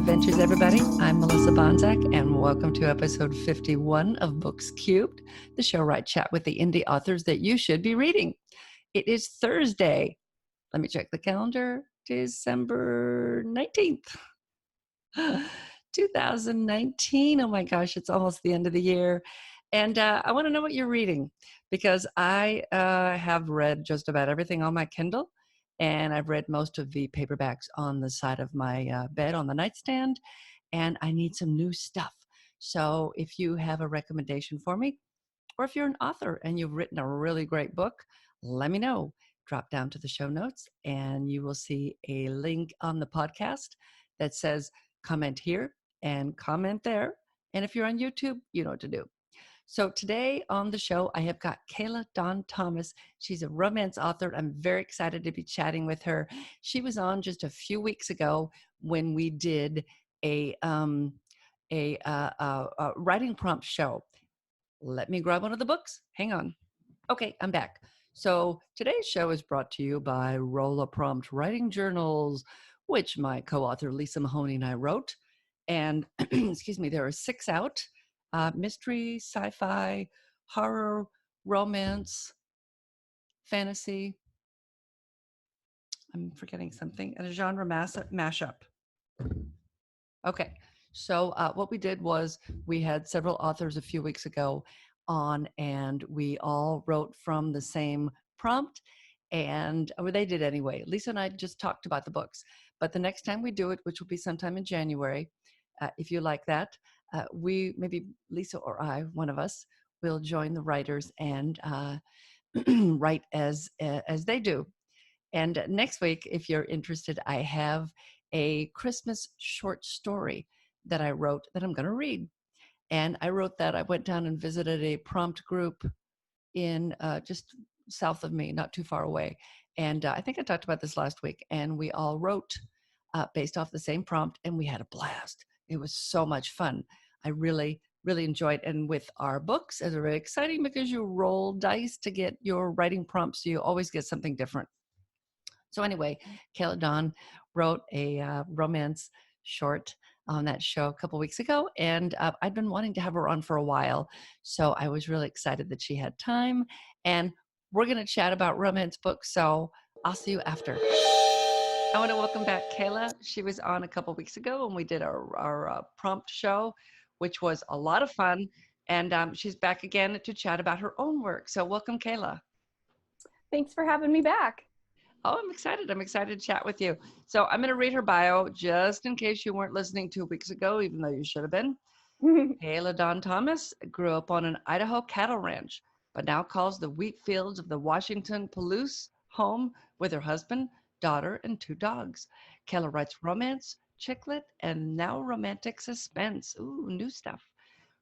adventures, everybody. I'm Melissa Banczak, and welcome to episode 51 of Books Cubed, the show where I chat with the indie authors that you should be reading. It is Thursday. Let me check the calendar. December 19th, 2019. Oh my gosh, it's almost the end of the year. And I want to know what you're reading, because I have read just about everything on my Kindle. And I've read most of the paperbacks on the side of my bed on the nightstand, and I need some new stuff. So if you have a recommendation for me, or if you're an author and you've written a really great book, let me know. Drop down to the show notes and you will see a link on the podcast that says comment here and comment there. And if you're on YouTube, you know what to do. So today on the show, I have got Kayla Dawn Thomas. She's a romance author. I'm very excited to be chatting with her. She was on just a few weeks ago when we did a writing prompt show. Let me grab one of the books. Hang on. Okay, I'm back. So today's show is brought to you by Rolla Prompt Writing Journals, which my co-author Lisa Mahoney and I wrote. And excuse me, there are 6 out. Mystery, sci-fi, horror, romance, fantasy. I'm forgetting something. A genre mashup. Okay, so what we did was we had several authors a few weeks ago on, and we all wrote from the same prompt, and they did anyway. Lisa and I just talked about the books, but the next time we do it, which will be sometime in January, if you like that, we, maybe Lisa or I, one of us, will join the writers and write as they do. And next week, if you're interested, I have a Christmas short story that I wrote that I'm going to read. And I wrote that. I went down and visited a prompt group in just south of me, not too far away. And I think I talked about this last week. And we all wrote based off the same prompt, and we had a blast. It was so much fun. I really, really enjoyed it. And with our books, it's very exciting because you roll dice to get your writing prompts. So you always get something different. So anyway, Kayla Dawn wrote a romance short on that show a couple weeks ago, and I'd been wanting to have her on for a while. So I was really excited that she had time, and we're going to chat about romance books. So I'll see you after. I want to welcome back Kayla. She was on a couple weeks ago when we did our prompt show, which was a lot of fun. And she's back again to chat about her own work. So welcome, Kayla. Thanks for having me back. Oh, I'm excited. I'm excited to chat with you. So I'm going to read her bio just in case you weren't listening 2 weeks ago, even though you should have been. Kayla Dawn Thomas grew up on an Idaho cattle ranch, but now calls the wheat fields of the Washington Palouse home with her husband, daughter, and 2 dogs. Kayla writes romance, chick lit, and now romantic suspense. Ooh, new stuff.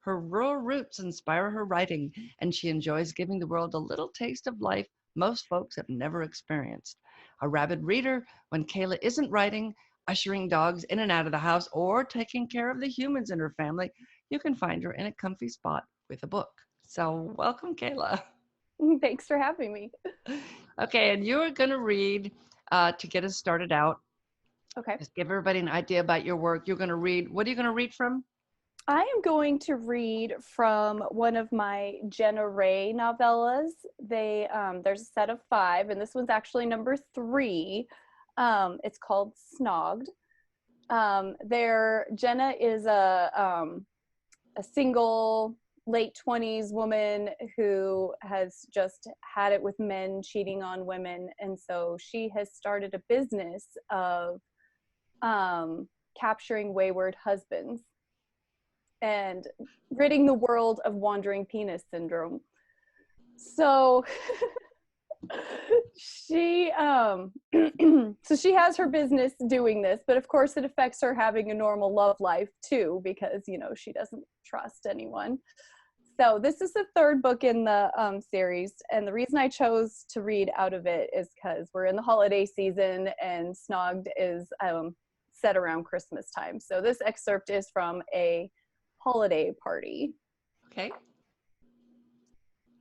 Her rural roots inspire her writing, and she enjoys giving the world a little taste of life most folks have never experienced. A rabid reader, when Kayla isn't writing, ushering dogs in and out of the house, or taking care of the humans in her family, you can find her in a comfy spot with a book. So welcome, Kayla. Thanks for having me. Okay, and you're going to read, to get us started out. Okay. Just give everybody an idea about your work. You're going to read, what are you going to read from? I am going to read from one of my Jenna Ray novellas. There's a set of 5, and this one's actually number 3. It's called Snogged. Jenna is a single late 20s woman who has just had it with men cheating on women, and so she has started a business of capturing wayward husbands and ridding the world of wandering penis syndrome. So she so she has her business doing this, but of course it affects her having a normal love life too, because she doesn't trust anyone. So this is the 3rd book in the series, and the reason I chose to read out of it is because we're in the holiday season, and Snogged is set around Christmas time. So this excerpt is from a holiday party. Okay.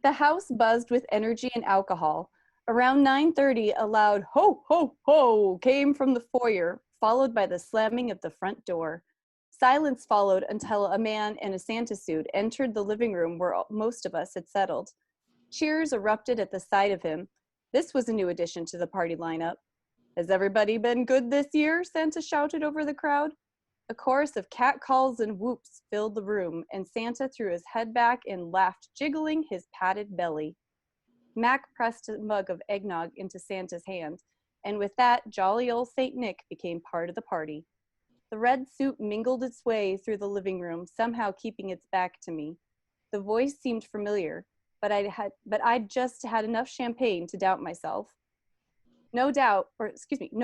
The house buzzed with energy and alcohol. Around 9:30, a loud "ho, ho, ho" came from the foyer, followed by the slamming of the front door. Silence followed until a man in a Santa suit entered the living room where most of us had settled. Cheers erupted at the sight of him. This was a new addition to the party lineup. Has everybody been good this year? Santa shouted over the crowd. A chorus of catcalls and whoops filled the room, and Santa threw his head back and laughed, jiggling his padded belly. Mac pressed a mug of eggnog into Santa's hand, and with that, jolly old Saint Nick became part of the party. The red suit mingled its way through the living room, somehow keeping its back to me. The voice seemed familiar, but I'd just had enough champagne to doubt myself. No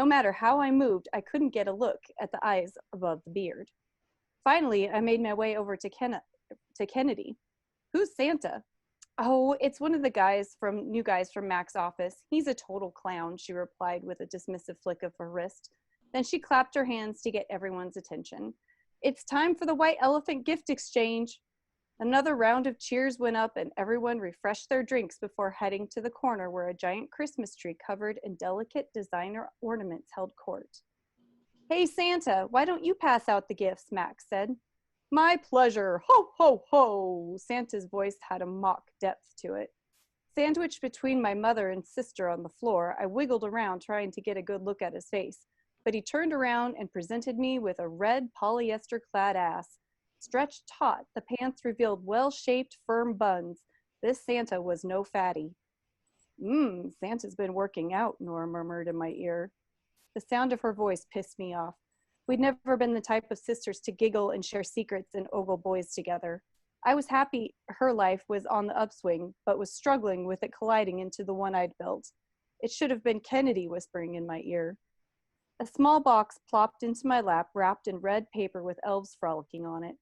matter how I moved, I couldn't get a look at the eyes above the beard. Finally, I made my way over to Kennedy. Who's Santa? Oh, it's one of the new guys from Mac's office. He's a total clown, she replied with a dismissive flick of her wrist. Then she clapped her hands to get everyone's attention. It's time for the White Elephant gift exchange. Another round of cheers went up and everyone refreshed their drinks before heading to the corner where a giant Christmas tree covered in delicate designer ornaments held court. Hey, Santa, why don't you pass out the gifts? Max said. My pleasure. Ho, ho, ho. Santa's voice had a mock depth to it. Sandwiched between my mother and sister on the floor, I wiggled around trying to get a good look at his face, but he turned around and presented me with a red polyester-clad ass. Stretched taut, the pants revealed well-shaped, firm buns. This Santa was no fatty. Santa's been working out, Nora murmured in my ear. The sound of her voice pissed me off. We'd never been the type of sisters to giggle and share secrets and ogle boys together. I was happy her life was on the upswing, but was struggling with it colliding into the one I'd built. It should have been Kennedy whispering in my ear. A small box plopped into my lap, wrapped in red paper with elves frolicking on it.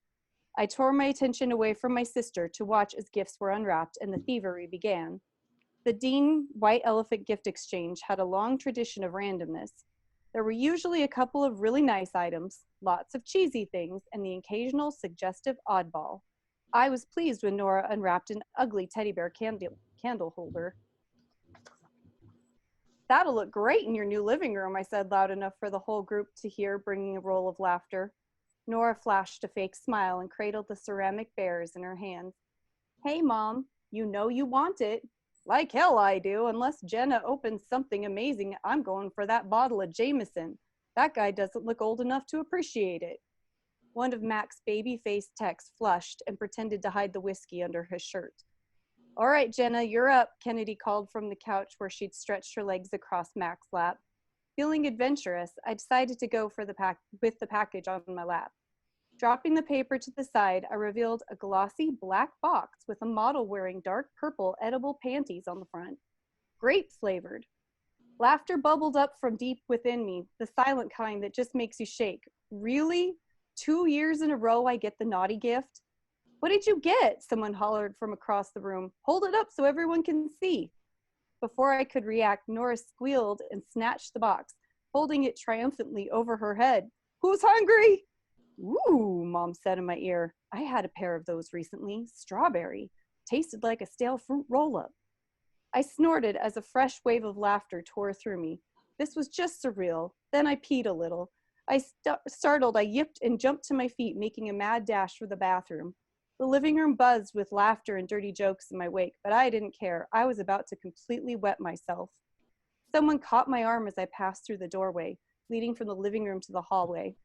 I tore my attention away from my sister to watch as gifts were unwrapped and the thievery began. The Dean White Elephant gift exchange had a long tradition of randomness. There were usually a couple of really nice items, lots of cheesy things, and the occasional suggestive oddball. I was pleased when Nora unwrapped an ugly teddy bear candle holder. That'll look great in your new living room, I said loud enough for the whole group to hear, bringing a roll of laughter. Nora flashed a fake smile and cradled the ceramic bears in her hands. Hey, Mom, you know you want it. Like hell I do. Unless Jenna opens something amazing, I'm going for that bottle of Jameson. That guy doesn't look old enough to appreciate it. One of Mac's baby-faced techs flushed and pretended to hide the whiskey under his shirt. All right, Jenna, you're up, Kennedy called from the couch where she'd stretched her legs across Mac's lap. Feeling adventurous, I decided to go with the package on my lap. Dropping the paper to the side, I revealed a glossy black box with a model wearing dark purple edible panties on the front. Grape flavored. Laughter bubbled up from deep within me, the silent kind that just makes you shake. Really? 2 years in a row I get the naughty gift? What did you get? Someone hollered from across the room. Hold it up so everyone can see. Before I could react, Nora squealed and snatched the box, holding it triumphantly over her head. Who's hungry? Ooh, Mom said in my ear. I had a pair of those recently. Strawberry. Tasted like a stale fruit roll-up. I snorted as a fresh wave of laughter tore through me. This was just surreal. Then I peed a little. Startled, I yipped and jumped to my feet, making a mad dash for the bathroom. The living room buzzed with laughter and dirty jokes in my wake, but I didn't care. I was about to completely wet myself. Someone caught my arm as I passed through the doorway, leading from the living room to the hallway.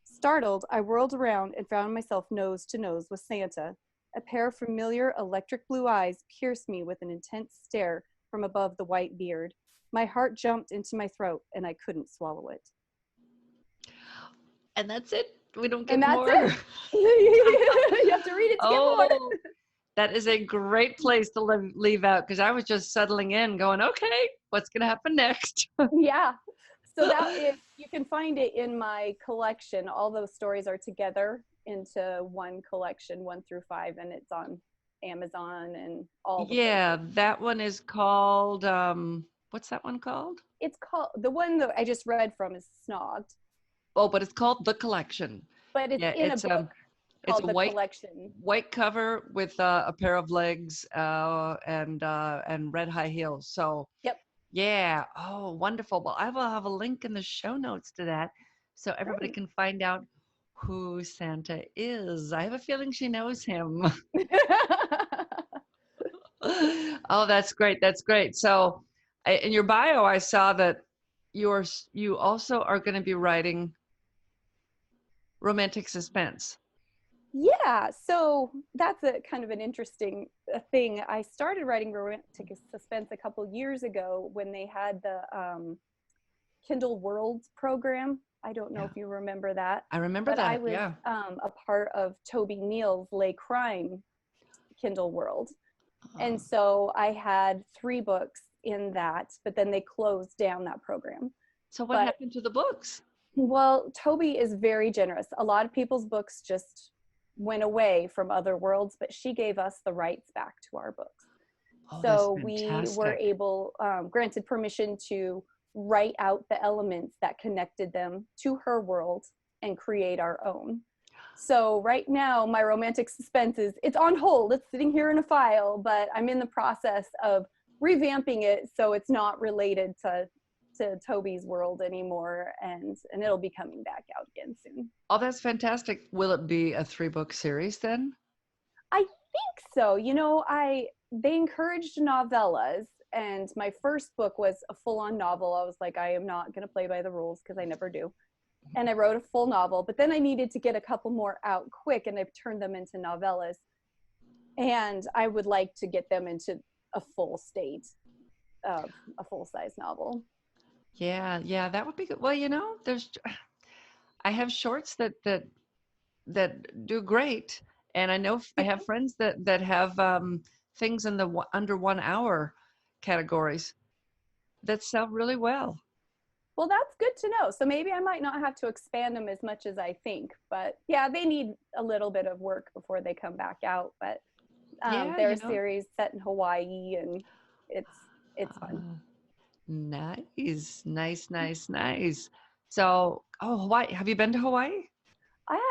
Startled, I whirled around and found myself nose to nose with Santa. A pair of familiar electric blue eyes pierced me with an intense stare from above the white beard. My heart jumped into my throat and I couldn't swallow it. And that's it. We don't get And that's more. it. You have to read it to get more. That is a great place to leave out, because I was just settling in going, okay, what's going to happen next? Yeah. So that is, you can find it in my collection. All those stories are together into one collection, 1 through 5, and it's on Amazon and all the places. That one is called, what's that one called? It's called, the one that I just read from is Snogged. Oh, but it's called The Collection. But it's in a book it's called a The Collection. white cover with a pair of legs and red high heels. So Yep. yeah. Oh, wonderful. Well, I will have a link in the show notes to that so everybody Great. can find out who Santa is. I have a feeling she knows him. Oh, that's great. That's great. So, in your bio, I saw that you also are going to be writing romantic suspense. Yeah, so that's a kind of an interesting thing. I started writing romantic suspense a couple years ago when they had the Kindle Worlds program. I don't know Yeah, if you remember that, I remember but I that. was Yeah. a part of Toby Neal's Lay Crime Kindle World. And Uh, so I had 3 books in that, but then they closed down that program. so, what But happened to the books? well, Toby is very generous. A lot of people's books just went away from other worlds, but she gave us the rights back to our books. Oh, that's So we were fantastic. able, granted permission to write out the elements that connected them to her world and create our own. So right now, my romantic suspense is it's on hold. It's sitting here in a file, but I'm in the process of revamping it so it's not related to Toby's world anymore, and it'll be coming back out again soon. Oh, that's fantastic. Will it be a 3-book series then? I think so. I they encouraged novellas, and my first book was a full-on novel. I was like, I am not going to play by the rules because I never do. And I wrote a full novel, but then I needed to get a couple more out quick, and I've turned them into novellas. And I would like to get them into a full state of a full-size novel. Yeah, yeah, that would be good. Well, there's I have shorts that do great, and I know I have friends that have things in the under 1 hour categories that sell really well. Well, that's good to know. So maybe I might not have to expand them as much as I think, but yeah, they need a little bit of work before they come back out. But Yeah, they're a series set in Hawaii, and it's it's fun. uh, nice, nice, nice, nice. So, oh, Hawaii. Have you been to Hawaii?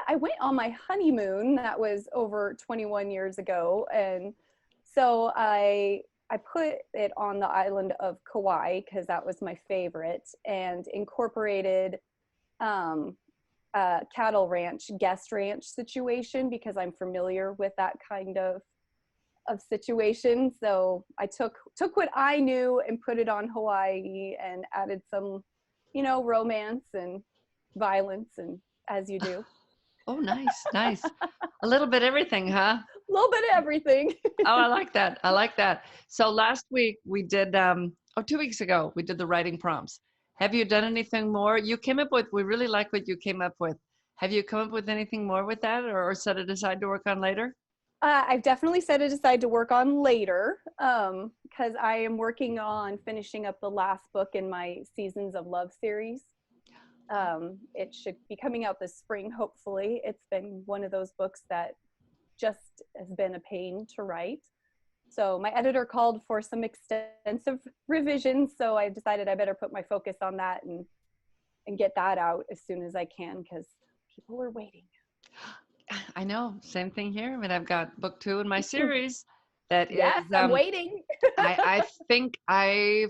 I went on my honeymoon. That was over 21 years ago, and so I put it on the island of Kauai because that was my favorite, and incorporated um, a cattle ranch, guest ranch situation because I'm familiar with that kind of situation. So I took what I knew and put it on Hawaii and added some, romance and violence, and as you do. Oh, nice, nice. A little bit everything, huh? A little bit of everything. Oh, I like that. I like that. So last week we did, 2 weeks ago, we did the writing prompts. Have you done anything more? You came up with, we really like what you came up with. Have you come up with anything more with that or set it aside to work on later? I've definitely set it aside to work on later because I am working on finishing up the last book in my Seasons of Love series. It should be coming out this spring, hopefully. It's been one of those books that just has been a pain to write. So my editor called for some extensive revisions, so I decided I better put my focus on that and get that out as soon as I can because people are waiting. I know, same thing here. I mean, I've got book 2 in my series that Yes, is, I'm waiting. I think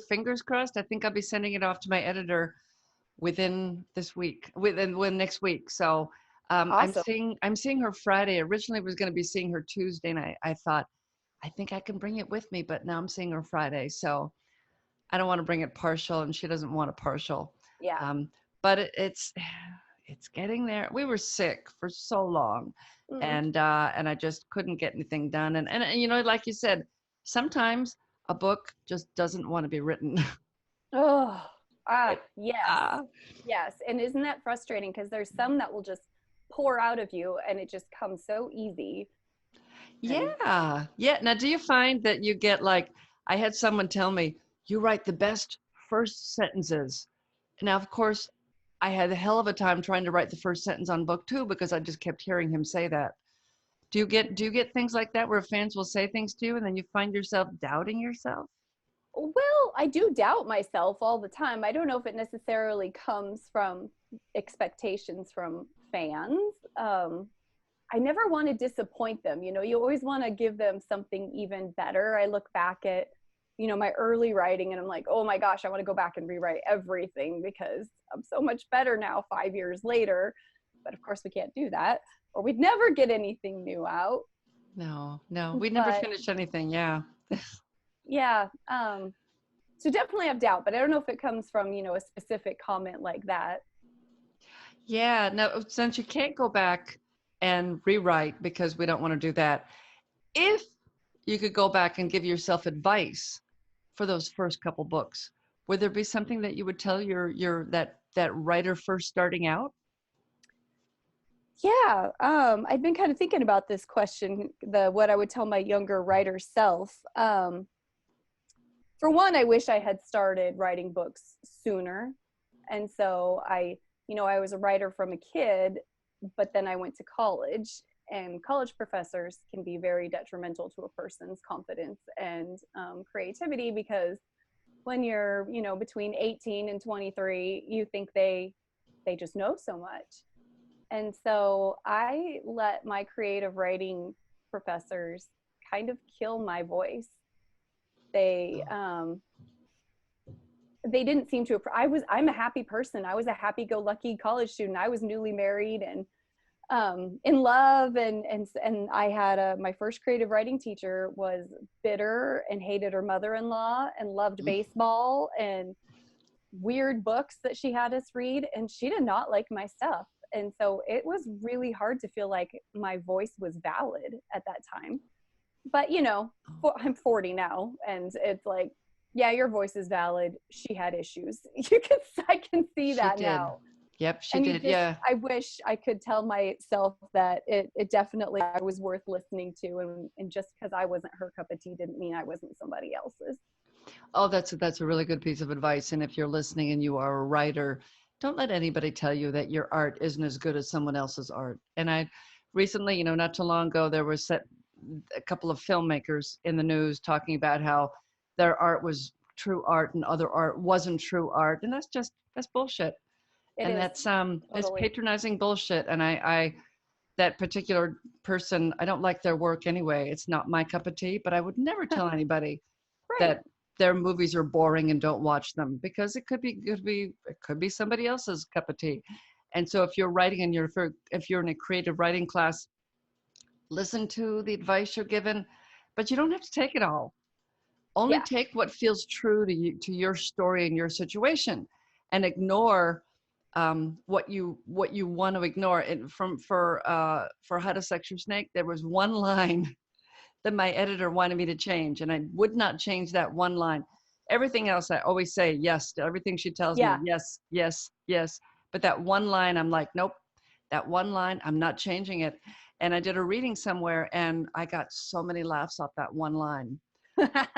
fingers crossed, I think I'll be sending it off to my editor within this week, within next week. So Awesome. I'm seeing her Friday. Originally was going to be seeing her Tuesday, and I thought I think I can bring it with me, but now I'm seeing her Friday, so I don't want to bring it partial, and she doesn't want a partial. Yeah. Um, but it's getting there. We were sick for so long, Mm. and I just couldn't get anything done. And like you said, sometimes a book just doesn't want to be written. Oh, It, yes. uh, Yes. And isn't that frustrating? Because there's some that will just pour out of you and it just comes so easy. And yeah, yeah. Now, do you find that you get like, I had someone tell me, you write the best first sentences. Now, of course, I had a hell of a time trying to write the first sentence on book 2 because I just kept hearing him say that. Do you get things like that where fans will say things to you and then you find yourself doubting yourself? well, I do doubt myself all the time. I don't know if it necessarily comes from expectations from fans. I never want to disappoint them. You always want to give them something even better. I look back at, my early writing and I'm like, oh my gosh, I want to go back and rewrite everything because I'm so much better now 5 years later. but of course we can't do that, or we'd never get anything new out. No, no, we never But finished anything. Yeah. yeah, so definitely have doubt, but I don't know if it comes from, a specific comment like that. Yeah. No, since you can't go back and rewrite because we don't want to do that, if you could go back and give yourself advice for those first couple books, would there be something that you would tell that writer first starting out? Yeah, I've been kind of thinking about this question, the what I would tell my younger writer self. For one, I wish I had started writing books sooner. And so I was a writer from a kid, but then I went to college, and college professors can be very detrimental to a person's confidence and creativity, because when you're, between 18 and 23, you think they just know so much. And so I let my creative writing professors kind of kill my voice. They they didn't seem to. I'm a happy person. I was a happy-go-lucky college student. I was newly married and in love, and I had my first creative writing teacher was bitter and hated her mother-in-law and loved baseball and weird books that she had us read, and she did not like my stuff. And so it was really hard to feel like my voice was valid at that time. But I'm 40 now, and it's like, yeah, your voice is valid. She had issues. I can see She that did. now. Yep, she And did. Yeah. I wish I could tell myself that it definitely I was worth listening to, and just because I wasn't her cup of tea didn't mean I wasn't somebody else's. Oh, that's a really good piece of advice. And if you're listening and you are a writer, don't let anybody tell you that your art isn't as good as someone else's art. And I recently, not too long ago, there was a couple of filmmakers in the news talking about how their art was true art and other art wasn't true art. And that's bullshit. It And is that's totally patronizing bullshit. And I that particular person, I don't like their work anyway. It's not my cup of tea, but I would never tell anybody right. that their movies are boring and don't watch them, because it could be somebody else's cup of tea. And so if you're writing and if you're in a creative writing class, listen to the advice you're given, but you don't have to take it all. Only Yeah. take what feels true to you, to your story and your situation, and ignore what you want to ignore. And for How to Sex Your Snake, there was one line that my editor wanted me to change, and I would not change that one line. Everything else, I always say yes to everything she tells me. Yeah. Yes, yes, yes. But that one line, I'm like, nope. That one line, I'm not changing it. And I did a reading somewhere, and I got so many laughs off that one line.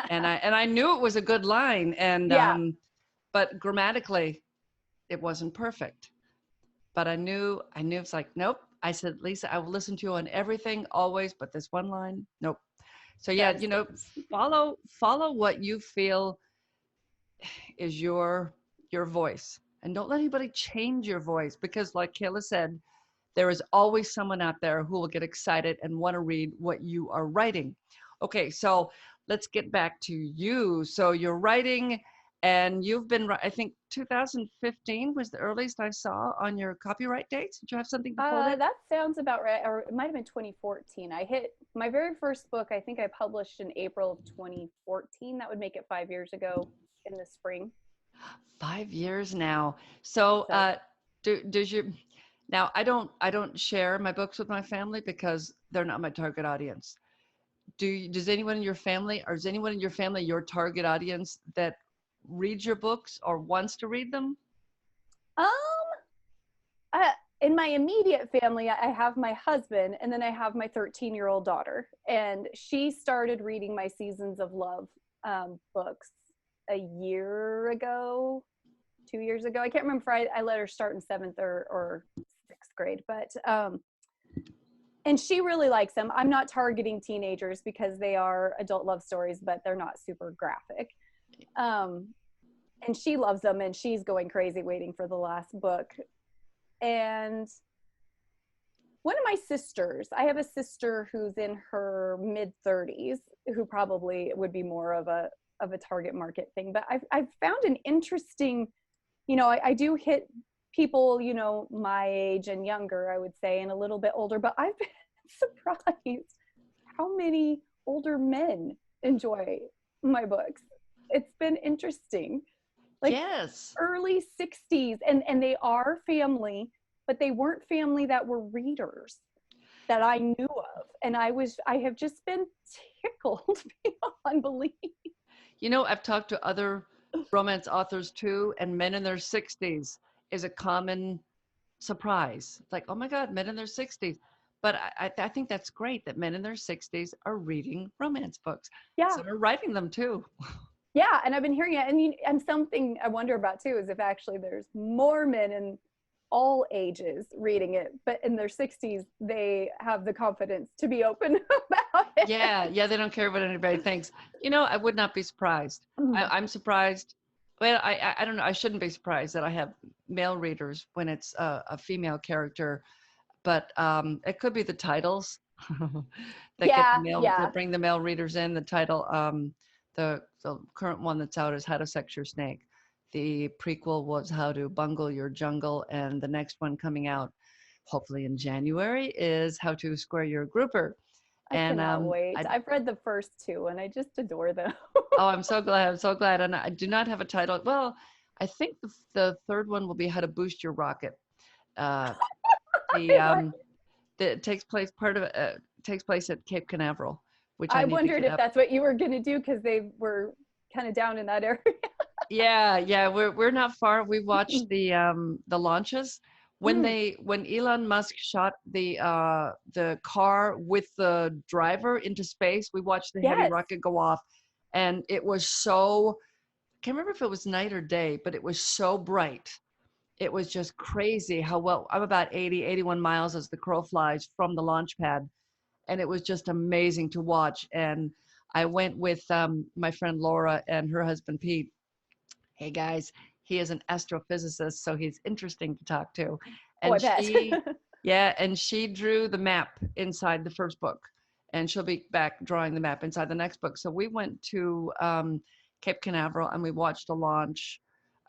And I knew it was a good line, and Yeah. but grammatically, it wasn't perfect. But I knew it's like, nope. I said, Lisa, I will listen to you on everything always, but this one line, nope. So yeah, That is good. follow what you feel is your voice, and don't let anybody change your voice, because like Kayla said, there is always someone out there who will get excited and want to read what you are writing. Okay, so let's get back to you. So you're writing, and you've been, I think 2015 was the earliest I saw on your copyright dates. Did you have something before that? That sounds about right. Or it might have been 2014. I hit my very first book, I think I published in April of 2014. That would make it 5 years ago in the spring. 5 years now. So So, does you now I don't share my books with my family because they're not my target audience. Does anyone in your family, or is anyone in your family your target audience that reads your books or wants to read them? um, in my immediate family, I have my husband, and then I have my 13-year-old daughter, and she started reading my Seasons of Love books a year ago, 2 years ago. I can't remember if I let her start in seventh or sixth grade, but and she really likes them. I'm not targeting teenagers because they are adult love stories, but they're not super graphic. And she loves them, and she's going crazy waiting for the last book. And one of my sisters, I have a sister who's in her mid 30s, who probably would be more of a target market thing. But I've found an interesting, I do hit people, you know, my age and younger, I would say, and a little bit older, but I've been surprised how many older men enjoy my books. It's been interesting. Like Yes. early 60s, and they are family, but they weren't family that were readers that I knew of. And I have just been tickled beyond belief. You know, I've talked to other romance authors too, and men in their 60s is a common surprise. It's like, oh my God, men in their 60s. But I think that's great that men in their 60s are reading romance books. Yeah. So they're writing them too. Yeah, and I've been hearing it, and something I wonder about too is if actually there's more men in all ages reading it, but in their 60s they have the confidence to be open about it. Yeah, yeah, they don't care what anybody thinks. You know, I would not be surprised. I'm surprised. Well, I don't know. I shouldn't be surprised that I have male readers when it's a female character, but it could be the titles that get the Yeah, male yeah. that bring the male readers in. The title, the current one that's out is How to Sex Your Snake. The prequel was How to Bungle Your Jungle, and the next one coming out, hopefully in January, is How to Square Your Grouper. I And cannot wait. I I've read the first two and I just adore them. oh, I'm so glad. I'm so glad. And I do not have a title. Well, I think the third one will be How to Boost Your Rocket. Uh, the it takes place part of it takes place at Cape Canaveral, which I I need to wondered get if up. that's what you were going to do because they were kind of down in that area. Yeah, yeah, we're not far. We watched the launches Mm, when Elon Musk shot the car with the driver into space. We watched the heavy yes. rocket go off, and it was so can't remember if it was night or day, but it was so bright. It was just crazy how well I'm about 80, 81 miles as the crow flies from the launch pad. And it was just amazing to watch. And I went with my friend Laura and her husband Pete. Hey guys, he is an astrophysicist, so he's interesting to talk to. Oh, I And bet. yeah, and she drew the map inside the first book, and she'll be back drawing the map inside the next book. So we went to Cape Canaveral and we watched a launch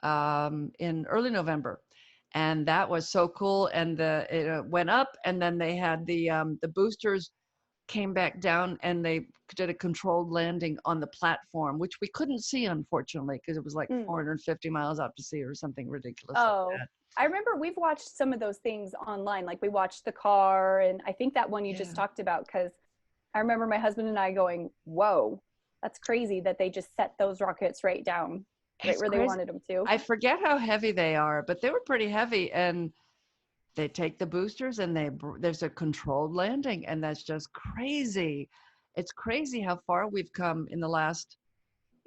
in early November, and that was so cool. And it went up, and then they had the boosters came back down and they did a controlled landing on the platform, which we couldn't see, unfortunately, because it was like Mm. 450 miles out to sea or something ridiculous like Oh, that. I remember we've watched some of those things online. Like we watched the car, and I think that one you just Yeah, talked about because I remember my husband and I going, "Whoa, that's crazy that they just set those rockets right down, right it's where they crazy. wanted them to." I forget how heavy they are, but they were pretty heavy. And they take the boosters and there's a controlled landing, and that's just crazy. It's crazy how far we've come in the last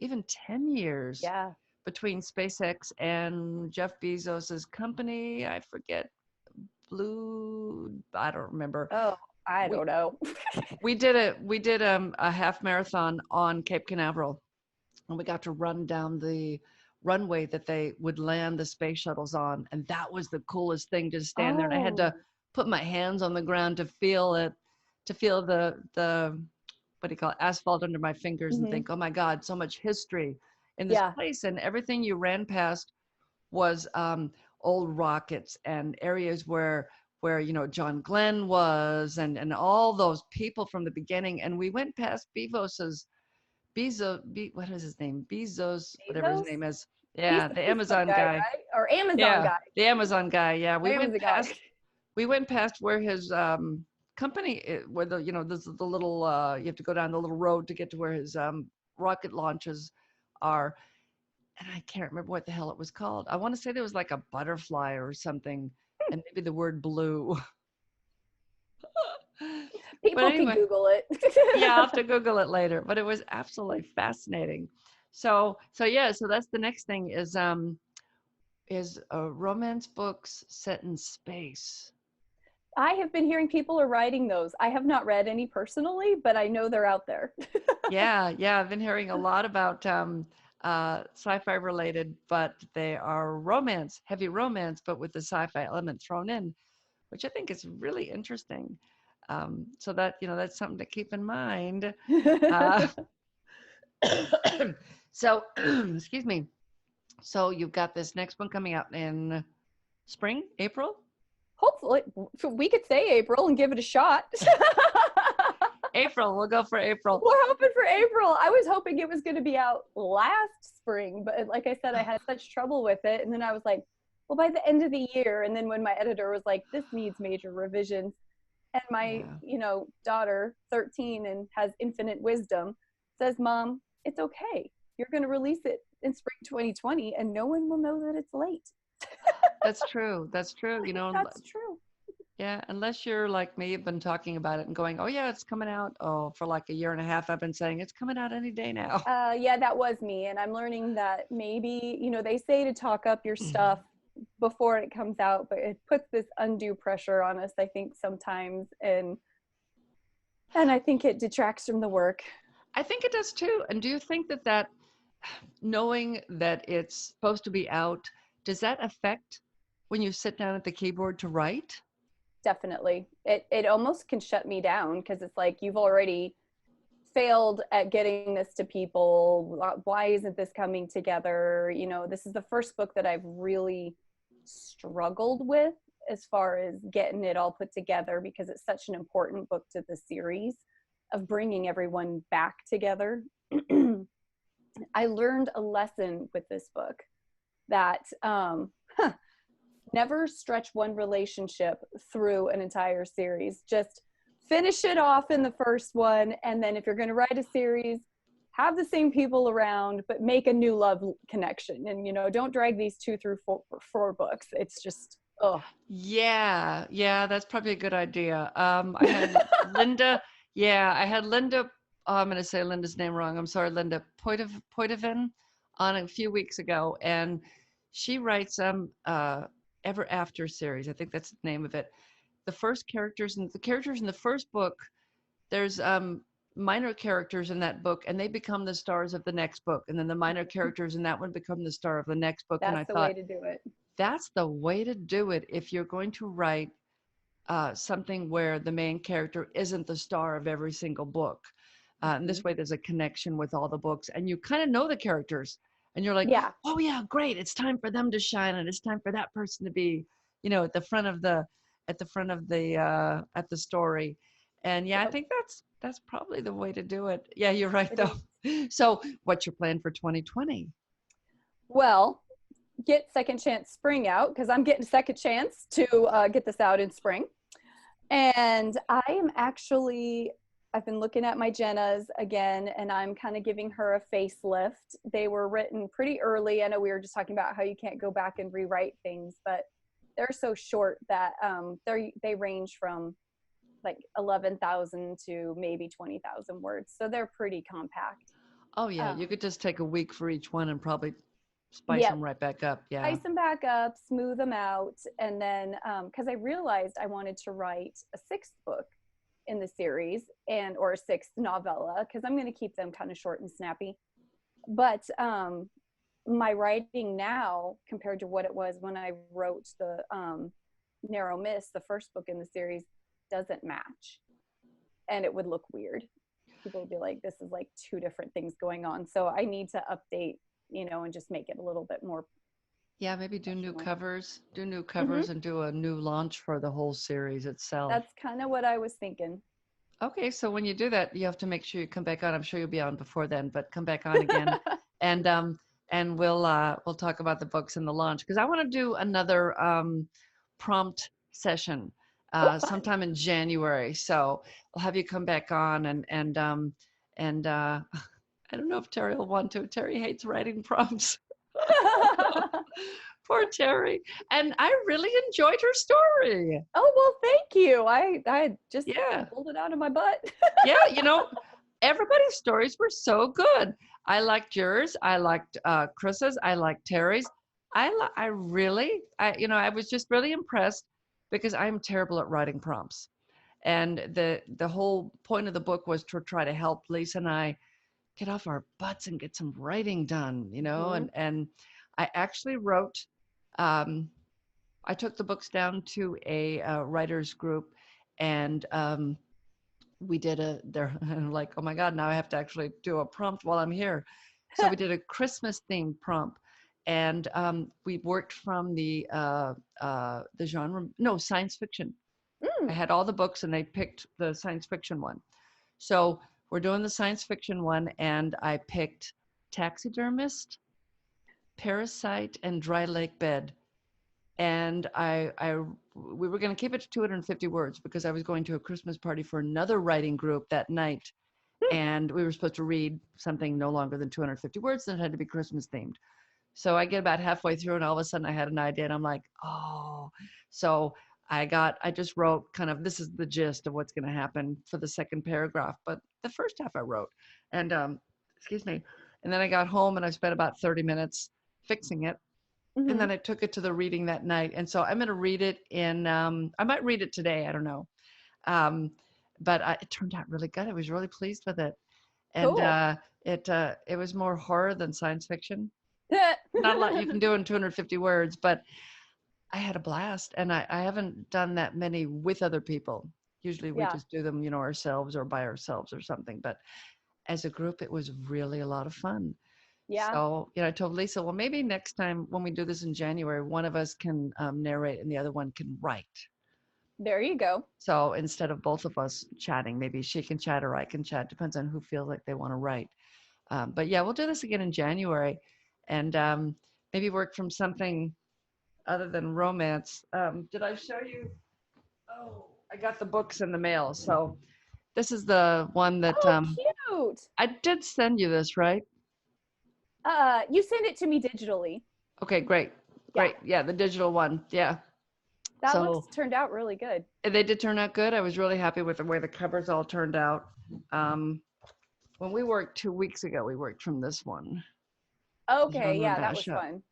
even 10 years Yeah. between SpaceX and Jeff Bezos's company. I forget I don't remember. Oh, I We don't know. we did a half marathon on Cape Canaveral, and we got to run down the runway that they would land the space shuttles on, and that was the coolest thing to stand there. And I had to Oh. put my hands on the ground to feel it, to feel the what do you call it, asphalt under my fingers, and Hmm. think, oh my God, so much history in this Yeah. place. And everything you ran past was old rockets and areas where John Glenn was, and all those people from the beginning. And we went past what is his name? Bezos, whatever his Bezos? name is. He's Yeah, the the Facebook Amazon guy, guy. right? Or Amazon Yeah, guy. the Amazon guy. Yeah, Amazon guy. we went past where his company, where there's the little you have to go down the little road to get to where his rocket launches are. And I can't remember what the hell it was called. I want to say there was like a butterfly or something, and maybe the word blue. But People can anyway, Google it. yeah, I'll have to Google it later. But it was absolutely fascinating. So yeah, so that's the next thing is romance books set in space. I have been hearing people are writing those. I have not read any personally, but I know they're out there. Yeah, yeah, I've been hearing a lot about sci-fi related, but they are heavy romance, but with the sci-fi element thrown in, which I think is really interesting. So that's something to keep in mind. Uh, so, excuse me. So you've got this next one coming out in Spring, April? Hopefully, we could say April and give it a shot. April, we'll go for April. We're hoping for April. I was hoping it was going to be out last spring, but like I said, I had such trouble with it. And then I was like, well, by the end of the year. And then when my editor was like, this needs major revisions. And my, Yeah. daughter, 13 and has infinite wisdom, says, Mom, it's okay. You're going to release it in spring 2020 and no one will know that it's late. That's true. That's true. That's true. Yeah, unless you're like me, you've been talking about it and going, oh yeah, it's coming out. Oh, for like a year and a half, I've been saying it's coming out any day now. Yeah, that was me. And I'm learning that maybe, they say to talk up your stuff before it comes out, but it puts this undue pressure on us, I think, sometimes. And I think it detracts from the work. I think it does too. And do you think that knowing that it's supposed to be out, does that affect when you sit down at the keyboard to write? Definitely. It almost can shut me down because it's like you've already failed at getting this to people. Why isn't this coming together? This is the first book that I've really struggled with as far as getting it all put together because it's such an important book to the series of bringing everyone back together. I learned a lesson with this book that never stretch one relationship through an entire series. Just finish it off in the first one. And then if you're going to write a series, have the same people around, but make a new love connection. And, don't drag these 2 through 4 books. It's just, oh. Yeah, yeah, that's probably a good idea. I had Linda, yeah, I had Linda, oh, I'm going to say Linda's name wrong. I'm sorry, Linda Poitevin on a few weeks ago, and she writes Ever After series. I think that's the name of it. The characters in the first book, there's minor characters in that book, and they become the stars of the next book, and then the minor characters in that one become the star of the next book. And I That's the way thought, to do it. that's the way to do it if you're going to write something where the main character isn't the star of every single book. And this way, there's a connection with all the books, and you kind of know the characters, and you're like, Yeah. oh yeah, great! It's time for them to shine, and it's time for that person to be, at the front of at the story. And yeah, I Yep. think that's probably the way to do it. Yeah, you're right It though. is. So, what's your plan for 2020? Well, get Second Chance Spring out because I'm getting a second chance to get this out in spring. And I've been looking at my Jennas again, and I'm kind of giving her a facelift. They were written pretty early. I know we were just talking about how you can't go back and rewrite things, but they're so short that they range from like 11,000 to maybe 20,000 words. So they're pretty compact. Oh yeah, Um, you could just take a week for each one and probably spice yep. them right back up. Yeah. Ice them back up, smooth them out. And then, because I realized I wanted to write a 6th book in the series or a 6th novella, because I'm going to keep them kind of short and snappy. But my writing now compared to what it was when I wrote the Narrow Mist, the first book in the series, doesn't match. And it would look weird. People would be like, this is like 2 different things going on. So I need to update, and just make it a little bit more. Yeah, maybe do new covers, Mm-hmm. and do a new launch for the whole series itself. That's kind of what I was thinking. Okay, so when you do that, you have to make sure you come back on. I'm sure you'll be on before then, but come back on again, and we'll talk about the books and the launch because I want to do another prompt session Oh, fun. sometime in January. So I'll have you come back on and I don't know if Terry will want to. Terry hates writing prompts. Poor Terry. And I really enjoyed her story. Oh, well, thank you. I just Yeah. pulled it out of my butt. Yeah, everybody's stories were so good. I liked yours. I liked Chris's. I liked Terry's. I really, I was just really impressed because I'm terrible at writing prompts. And the whole point of the book was to try to help Lisa and I get off our butts and get some writing done, Mhm. and I actually wrote, um, I took the books down to a writers group, and we did they're like, oh my God, now I have to actually do a prompt while I'm here. So we did a Christmas themed prompt, and we worked from the genre, no, science fiction. I Mm. had all the books, and they picked the science fiction one. So we're doing the science fiction one, and I picked Taxidermist, Parasite, and Dry Lake Bed. And we were going to keep it to 250 words because I was going to a Christmas party for another writing group that night, and we were supposed to read something no longer than 250 words, and it had to be Christmas themed. So I get about halfway through, and all of a sudden I had an idea, and I'm like, oh. So I just wrote kind of, this is the gist of what's going to happen for the second paragraph, but the first half I wrote, and excuse me, and then I got home and I spent about 30 minutes fixing it, and Hmm. then I took it to the reading that night, and so I'm going to read it in. I might read it today. I don't know, um, but it turned out really good. I was really pleased with it, and Cool. it was more horror than science fiction. Not a lot you can do in 250 words, but I had a blast, and I haven't done that many with other people. Usually we Yeah. just do them, ourselves or by ourselves or something. But as a group, it was really a lot of fun. Yeah. So, I told Lisa, well, maybe next time when we do this in January, one of us can narrate and the other one can write. There you go. So instead of both of us chatting, maybe she can chat or I can chat. Depends on who feels like they want to write. But yeah, we'll do this again in January, and maybe work from something other than romance. Did I show you? Oh, I got the books in the mail. So this is the one that Oh, cute. I did send you this, right? You send it to me digitally. Okay, great. Yeah. Great. Yeah, the digital one. Yeah. That So looks turned out really good. they did turn out good. I was really happy with the way the covers all turned out. Um, when we worked 2 weeks ago, we worked from this one, Okay, genre yeah, that was mashup. fun.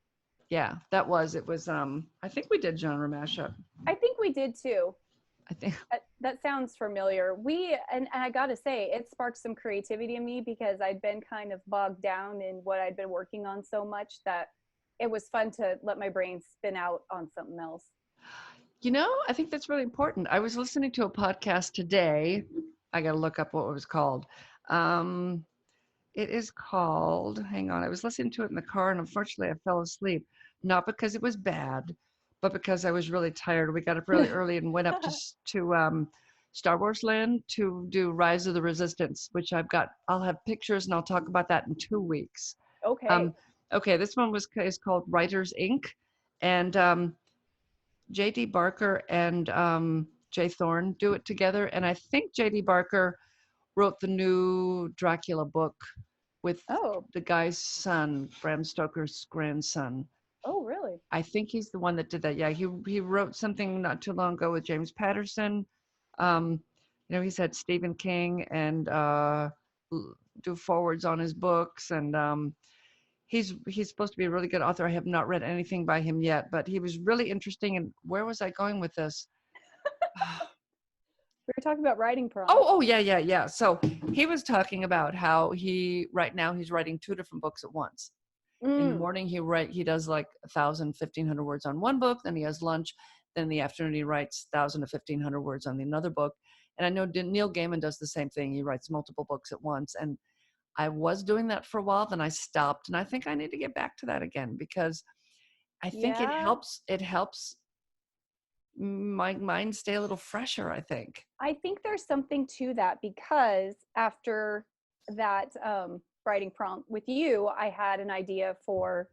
Yeah, it was I think we did genre mashup. I think we did too. I think That sounds familiar. And I gotta say, it sparked some creativity in me because I'd been kind of bogged down in what I'd been working on so much that it was fun to let my brain spin out on something else. I think that's really important. I was listening to a podcast today. I got to look up what it was called. Um, it is called, hang on, I was listening to it in the car, and unfortunately I fell asleep. Not because it was bad, but because I was really tired. We got up really early and went up to Star Wars Land to do Rise of the Resistance, which I'll have pictures and I'll talk about that in 2 weeks. Okay. Um, okay, this one is called Writers Inc. And J.D. Barker and Jay Thorne do it together. And I think J.D. Barker wrote the new Dracula book with Oh, the guy's son, Bram Stoker's grandson. oh, really? I think he's the one that did that. Yeah, he wrote something not too long ago with James Patterson. Um, he's had Stephen King and do forwards on his books, and he's supposed to be a really good author. I have not read anything by him yet, but he was really interesting. And where was I going with this? We were talking about writing prompts. Oh, yeah. So he was talking about how right now he's writing two different books at once. In the Mm, morning he does like 1,000, 1,500 words on one book. Then he has lunch. Then in the afternoon he writes 1,000 to 1,500 words on another book. And I know Neil Gaiman does the same thing. He writes multiple books at once. And I was doing that for a while, then I stopped, and I think I need to get back to that again because I think yeah. it helps my mind stay a little fresher, I think. I think there's something to that because after that writing prompt with you, I had an idea for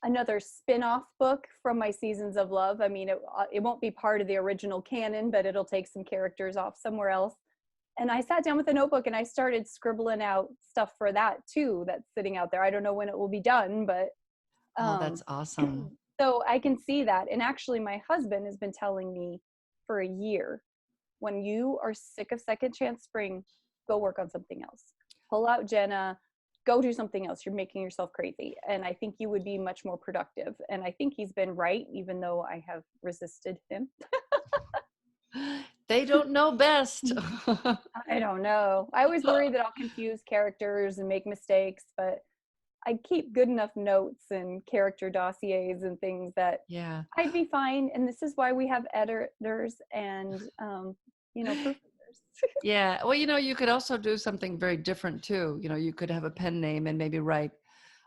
another spin-off book from my Seasons of Love. I mean, it won't be part of the original canon, but it'll take some characters off somewhere else. And I sat down with a notebook and I started scribbling out stuff for that too that's sitting out there. I don't know when it will be done, but Oh, that's um, awesome. so I can see that. And actually, my husband has been telling me for a year, when you are sick of Second Chance Spring, go work on something else. Pull out Jenna, go do something else. You're making yourself crazy. And I think you would be much more productive. And I think he's been right, even though I have resisted him. They don't know best. I don't know. I always worry that I'll confuse characters and make mistakes, but I keep good enough notes and character dossiers and things that Yeah. I'd be fine. And this is why we have editors and, proofreaders. Yeah. Well, you could also do something very different too. You could have a pen name and maybe write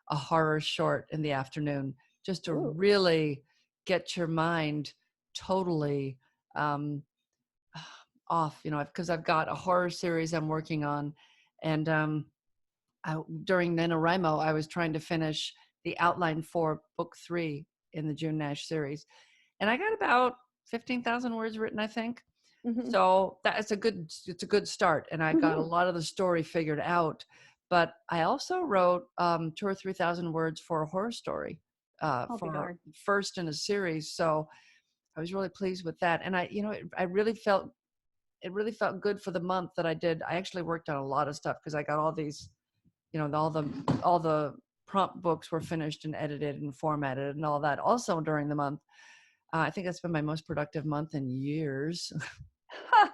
a horror short in the afternoon, just to Ooh. really get your mind totally um, off, because I've got a horror series I'm working on. And during NaNoWriMo, I was trying to finish the outline for book 3 in the June Nash series. And I got about 15,000 words written, I think. Mm-hmm. So it's a good start. And I got a Mm-hmm. lot of the story figured out. But I also wrote 2 or 3,000 words for a horror story I'll be for darned. first in a series. So I was really pleased with that. And it really felt good for the month that I did. I actually worked on a lot of stuff because I got all these, all the prompt books were finished and edited and formatted and all that also during the month. I think that's been my most productive month in years.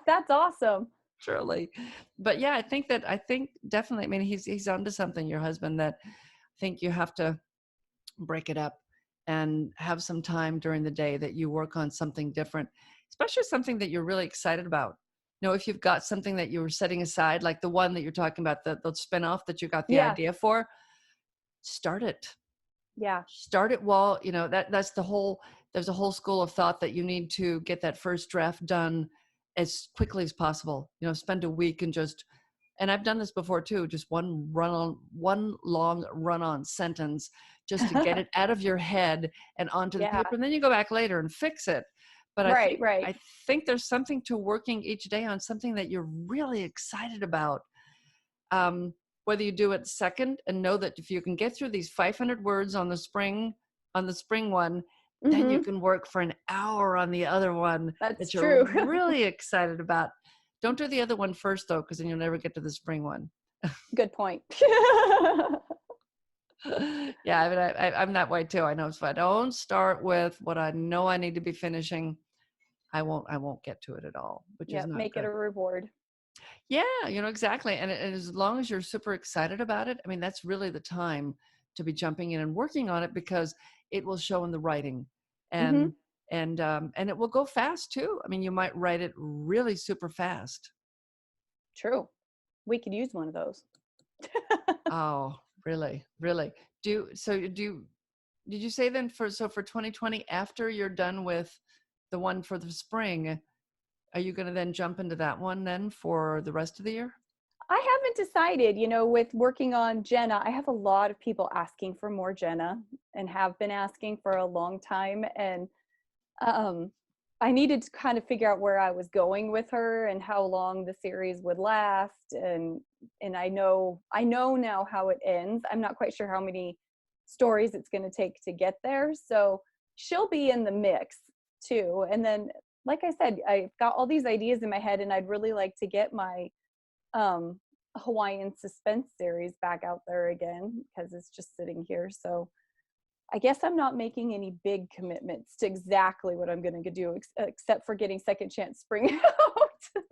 That's awesome. Surely. But yeah, I think definitely, I mean, he's onto something, your husband, that I think you have to break it up and have some time during the day that you work on something different, especially something that you're really excited about. If you've got something that you were setting aside, like the one that you're talking about, the spinoff that you got the Yeah. idea for, start it. Yeah. Start it while, there's a whole school of thought that you need to get that first draft done as quickly as possible. Spend a week and I've done this before too, just one long run on sentence just to get it out of your head and onto the Yeah. paper. And then you go back later and fix it. But I Right. think, Right. I think there's something to working each day on something that you're really excited about. Whether you do it second and know that if you can get through these 500 words on the spring one, then you Mm-hmm. can work for an hour on the other one That's that you're true. really excited about. Don't do the other one first though, because then you'll never get to the spring one. Good point. Yeah, I mean, I'm that way too. I know if I don't start with what I know I need to be finishing, I won't get to it at all, which is Yep. not Make it good. a reward. Yeah, exactly. And as long as you're super excited about it, I mean, that's really the time to be jumping in and working on it, because it will show in the writing, Mm-hmm. and and it will go fast too. I mean, you might write it really super fast. True. We could use one of those. Oh, really? Really? Did you say then for 2020, after you're done with the one for the spring, are you going to then jump into that one then for the rest of the year? I haven't decided, with working on Jenna, I have a lot of people asking for more Jenna and have been asking for a long time. And um, I needed to kind of figure out where I was going with her and how long the series would last. And I know now how it ends. I'm not quite sure how many stories it's going to take to get there. So she'll be in the mix too. And then, like I said, I've got all these ideas in my head, and I'd really like to get my um, Hawaiian suspense series back out there again because it's just sitting here. So I guess I'm not making any big commitments to exactly what I'm going to do, except for getting Second Chance Spring out.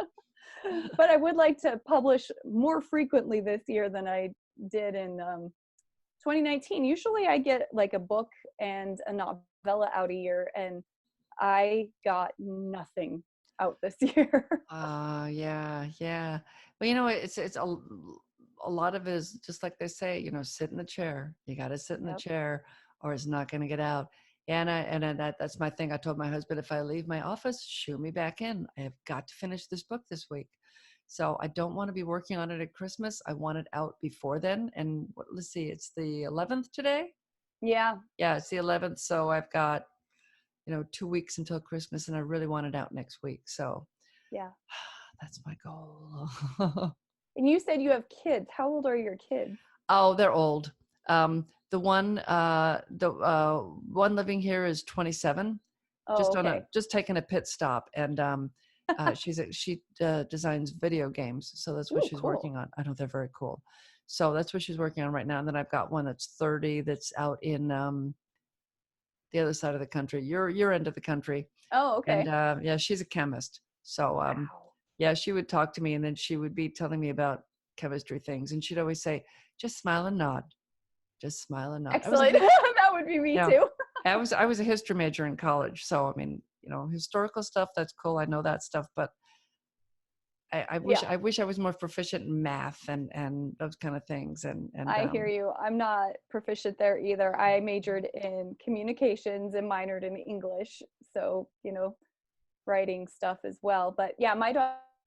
But I would like to publish more frequently this year than I did in 2019. Usually I get like a book and a novella out a year, and I got nothing out this year. Yeah, yeah. Well, it's a lot of it is just like they say, sit in the chair. You got to sit in the Yep. chair, or it's not going to get out. That's my thing. I told my husband, if I leave my office, shoo me back in. I have got to finish this book this week. So I don't want to be working on it at Christmas. I want it out before then. And let's see, it's the 11th today. Yeah. Yeah, it's the 11th. So I've got 2 weeks until Christmas, and I really want it out next week. So Yeah. that's my goal. And you said you have kids. How old are your kids? Oh, they're old. The one living here is 27, Oh, okay. just taking a pit stop, and she designs video games, so that's what Ooh, she's cool. working on. I know they're very cool. So that's what she's working on right now. And then I've got one that's 30 that's out in the other side of the country, your end of the country. Oh, And okay. yeah, she's a chemist. So Wow. yeah, she would talk to me, and then she would be telling me about chemistry things, and she'd always say, "Just smile and nod. Just smile and nod." Excellent. That would be me Yeah, too. I was a history major in college, so I mean, historical stuff, that's cool. I know that stuff, but Yeah, I wish I was more proficient in math and those kind of things. And I hear you. I'm not proficient there either. I majored in communications and minored in English. So, writing stuff as well. But yeah, my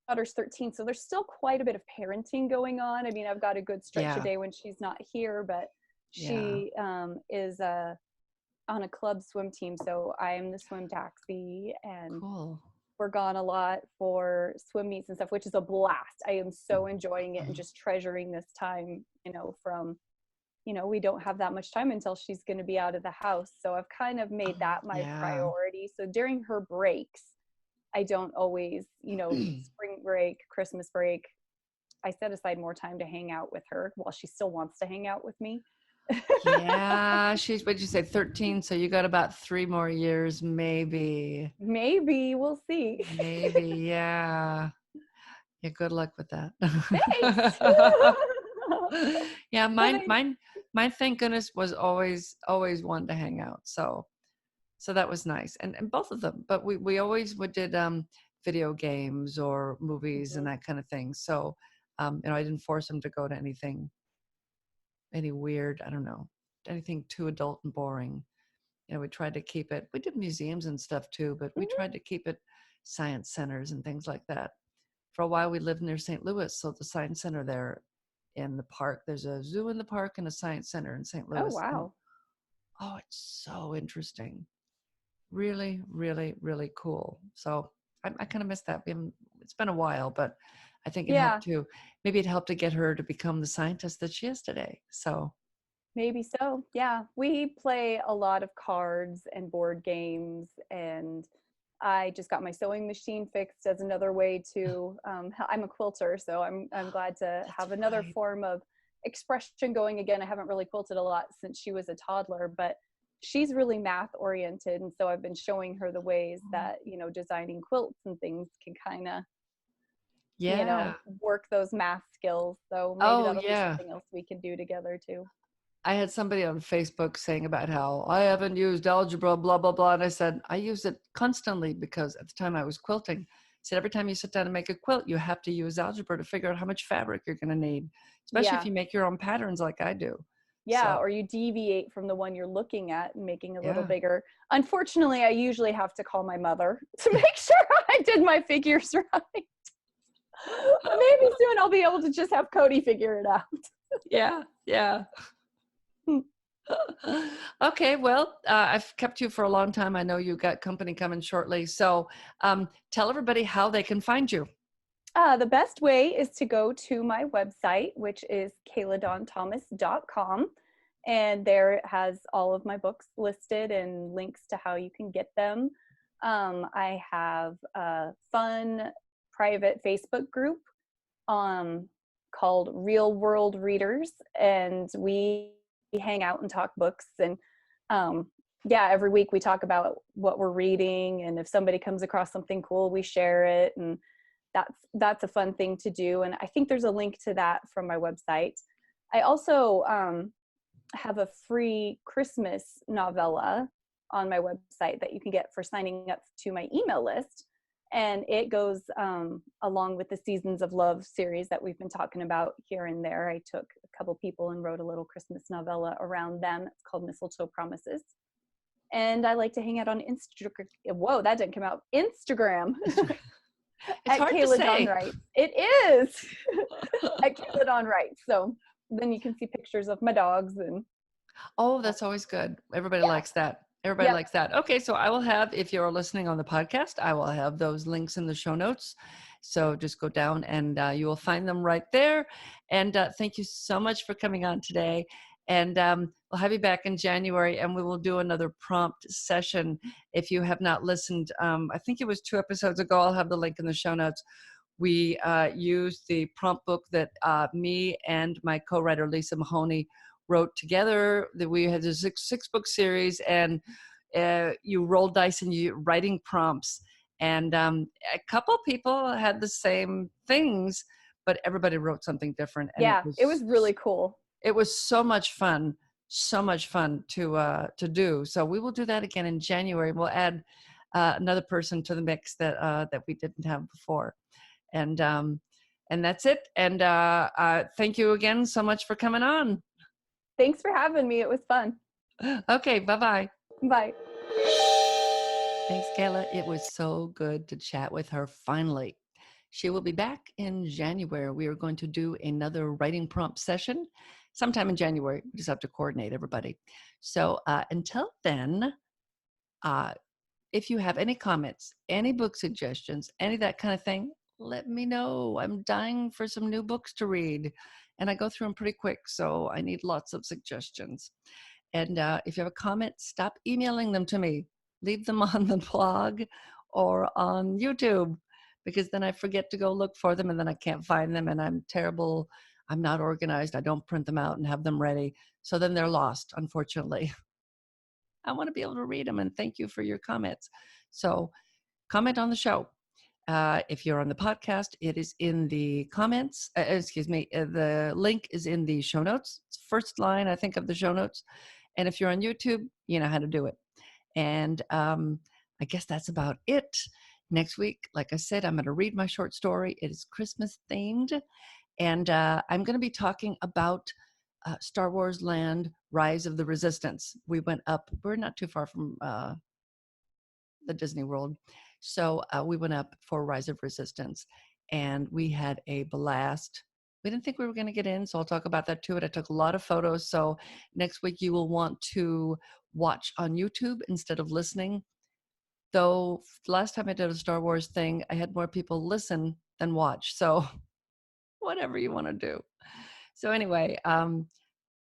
daughter's 13, so there's still quite a bit of parenting going on. I mean, I've got a good stretch a yeah, day when she's not here, but yeah, she is on a club swim team, so I am the swim taxi, and cool. we're gone a lot for swim meets and stuff, which is a blast. I am so enjoying it and just treasuring this time, from we don't have that much time until she's going to be out of the house. So I've kind of made Oh, that my yeah. priority. So during her breaks, I don't always, spring break, Christmas break, I set aside more time to hang out with her while she still wants to hang out with me. Yeah, she's, what'd you say, 13? So you got about 3 more years, maybe. Maybe we'll see. Maybe, yeah. Yeah, good luck with that. Thanks. Yeah, But I, mine, thank goodness, was always one to hang out. So that was nice. And both of them, but we always would did video games or movies and Mhm. that kind of thing. So I didn't force them to go to any weird, I don't know, anything too adult and boring. We tried to keep it, we did museums and stuff too, but we Mhm. tried to keep it science centers and things like that. For a while, we lived near St. Louis. So the science center there in the park, there's a zoo in the park and a science center in St. Oh, Louis. And wow. oh, it's so interesting. Really, really, really cool. So I kind of miss that. It's been a while, but I think it Yeah, helped to, maybe it helped to get her to become the scientist that she is today. So maybe so. Yeah, we play a lot of cards and board games, and I just got my sewing machine fixed as another way to. I'm a quilter, so I'm glad to that's have another right. form of expression going again. I haven't really quilted a lot since she was a toddler, but she's really math oriented, and so I've been showing her the ways that designing quilts and things can kind of Yeah. work those math skills. So maybe Oh, that'll be yeah. something else we can do together too. I had somebody on Facebook saying about how I haven't used algebra, blah, blah, blah. And I said, I use it constantly because at the time I was quilting. I said, every time you sit down and make a quilt, you have to use algebra to figure out how much fabric you're going to need, especially if Yeah. you make your own patterns like I do. Yeah, So, or you deviate from the one you're looking at and making a little yeah. bigger. Unfortunately, I usually have to call my mother to make sure I did my figures right. But maybe soon I'll be able to just have Cody figure it out. Yeah. Yeah. Okay. Well, I've kept you for a long time. I know you got company coming shortly. So tell everybody how they can find you. The best way is to go to my website, which is kayladanthomas.com. And there it has all of my books listed and links to how you can get them. I have a fun private Facebook group called Real World Readers, and we hang out and talk books. And yeah, every week we talk about what we're reading, and if somebody comes across something cool, we share it, and that's a fun thing to do. And I think there's a link to that from my website. I also have a free Christmas novella on my website that you can get for signing up to my email list. And it goes along with the Seasons of Love series that we've been talking about here and there. I took a couple people and wrote a little Christmas novella around them. It's called Mistletoe Promises. And I like to hang out on Instagram. Whoa, that didn't come out. Instagram It's at hard to Kayla Dawn say. Wright. It is at Kayla Dawn Wright. So then you can see pictures of my dogs and Oh, that's always good. Everybody yeah, likes that. Everybody yep. likes that. Okay, so I will have, if you're listening on the podcast, I will have those links in the show notes. So just go down and you will find them right there. And thank you so much for coming on today. And we'll have you back in January and we will do another prompt session. If you have not listened, I think it was 2 episodes ago, I'll have the link in the show notes. We used the prompt book that me and my co-writer Lisa Mahoney wrote together. That we had a six book series, and you roll dice and you writing prompts. And a couple people had the same things, but everybody wrote something different, and Yeah, it was really cool. it was so much fun to do. So we will do that again in January. We'll add another person to the mix that that we didn't have before. And that's it. And thank you again so much for coming on. Thanks for having me. It was fun. Okay, bye-bye. Bye. Thanks, Kayla. It was so good to chat with her finally. She will be back in January. We are going to do another writing prompt session sometime in January. We just have to coordinate everybody. So until then, if you have any comments, any book suggestions, any of that kind of thing, let me know. I'm dying for some new books to read. And I go through them pretty quick, so I need lots of suggestions. And if you have a comment, stop emailing them to me. Leave them on the blog or on YouTube, because then I forget to go look for them and then I can't find them and I'm terrible. I'm not organized. I don't print them out and have them ready. So then they're lost, unfortunately. I want to be able to read them, and thank you for your comments. So comment on the show. If you're on the podcast, it is in the comments. The link is in the show notes. It's first line, I think, of the show notes. And if you're on YouTube, you know how to do it. And I guess that's about it. Next week, like I said, I'm going to read my short story. It is Christmas themed. And I'm going to be talking about Star Wars Land, Rise of the Resistance. We're not too far from the Disney World. So we went up for Rise of Resistance and we had a blast. We didn't think we were going to get in, so I'll talk about that too. I took a lot of photos. So next week you will want to watch on YouTube instead of listening. Though the last time I did a Star Wars thing, I had more people listen than watch. So whatever you want to do. So anyway, I'm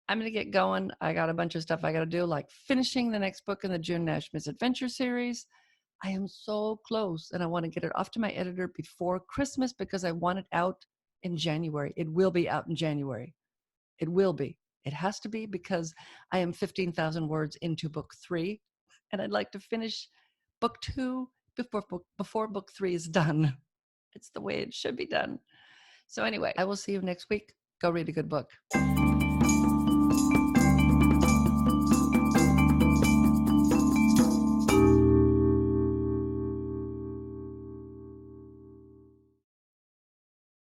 going to get going. I got a bunch of stuff I got to do, like finishing the next book in the June Nash Misadventure series. I am so close, and I want to get it off to my editor before Christmas because I want it out in January. It will be out in January. It will be. It has to be, because I am 15,000 words into book 3, and I'd like to finish book 2 before book 3 is done. It's the way it should be done. So anyway, I will see you next week. Go read a good book.